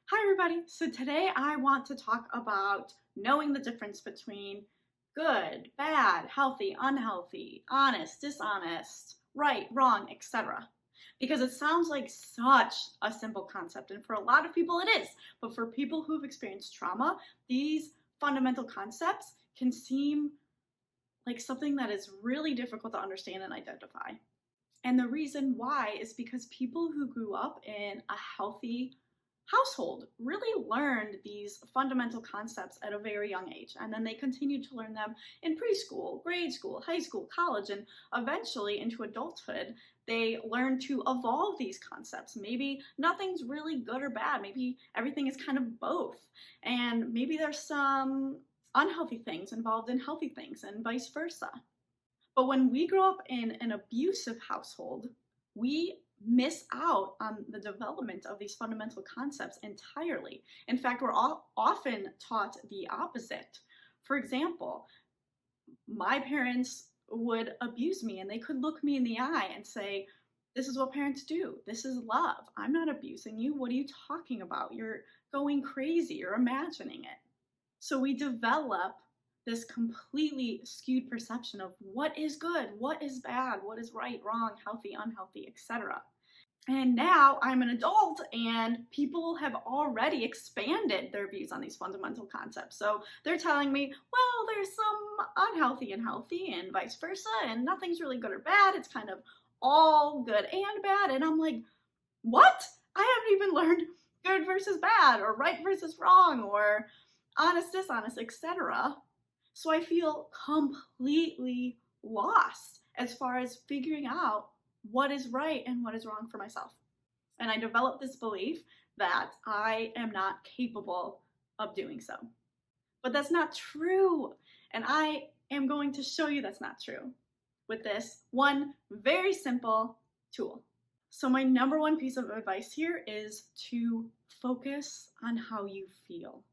Hi everybody! So today I want to talk about knowing the difference between good, bad, healthy, unhealthy, honest, dishonest, right, wrong, etc. Because it sounds like such a simple concept, and for a lot of people it is. But for people who've experienced trauma, these fundamental concepts can seem like something that is really difficult to understand and identify. And the reason why is because people who grew up in a healthy household really learned these fundamental concepts at a very young age. And then they continued to learn them in preschool, grade school, high school, college, and eventually into adulthood. They learn to evolve these concepts. Maybe nothing's really good or bad. Maybe everything is kind of both. And maybe there's some unhealthy things involved in healthy things and vice versa. But when we grow up in an abusive household, we miss out on the development of these fundamental concepts entirely. In fact, we're all often taught the opposite. For example, my parents would abuse me and they could look me in the eye and say, "This is what parents do. This is love. I'm not abusing you. What are you talking about? You're going crazy. You're imagining it." So we develop this completely skewed perception of what is good, what is bad, what is right, wrong, healthy, unhealthy, etc. And now I'm an adult and people have already expanded their views on these fundamental concepts. So they're telling me, well, there's some unhealthy and healthy and vice versa, and nothing's really good or bad. It's kind of all good and bad. And I'm like, what? I haven't even learned good versus bad or right versus wrong or honest, dishonest, etc. So I feel completely lost as far as figuring out what is right and what is wrong for myself. And I developed this belief that I am not capable of doing so. But that's not true. And I am going to show you that's not true with this one very simple tool. So my number one piece of advice here is to focus on how you feel.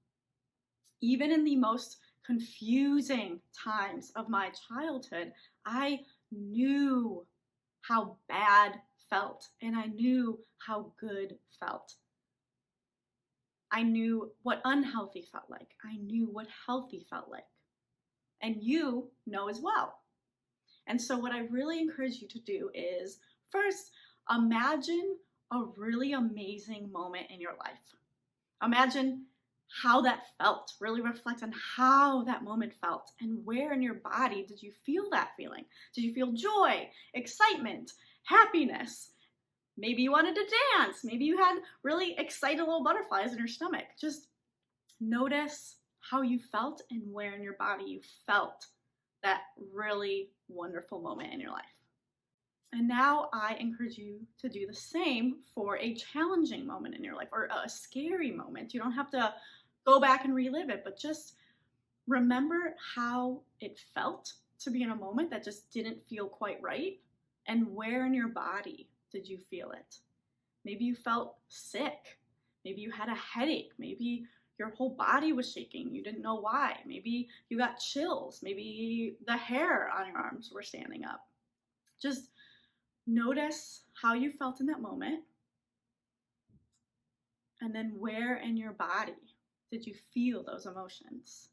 Even in the most confusing times of my childhood, I knew how bad felt and I knew how good felt. I knew what unhealthy felt like. I knew what healthy felt like. And you know as well. And so what I really encourage you to do is first imagine a really amazing moment in your life. Imagine how that felt. Really reflect on how that moment felt and where in your body did you feel that feeling? Did you feel joy, excitement, happiness? Maybe you wanted to dance. Maybe you had really excited little butterflies in your stomach. Just notice how you felt and where in your body you felt that really wonderful moment in your life. And now I encourage you to do the same for a challenging moment in your life or a scary moment. You don't have to go back and relive it, but just remember how it felt to be in a moment that just didn't feel quite right, and where in your body did you feel it? Maybe you felt sick. Maybe you had a headache. Maybe your whole body was shaking. You didn't know why. Maybe you got chills. Maybe the hair on your arms were standing up. Just notice how you felt in that moment, and then where in your body did you feel those emotions?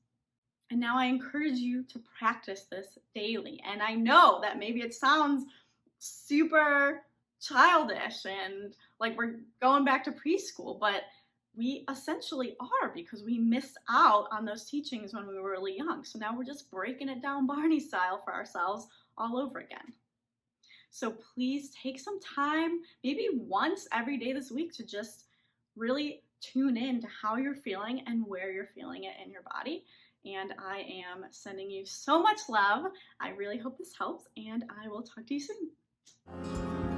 And now I encourage you to practice this daily. And I know that maybe it sounds super childish and like we're going back to preschool, but we essentially are, because we missed out on those teachings when we were really young. So now we're just breaking it down Barney style for ourselves all over again. So please take some time, maybe once every day this week, to just really tune in to how you're feeling and where you're feeling it in your body. And I am sending you so much love. I really hope this helps, and I will talk to you soon.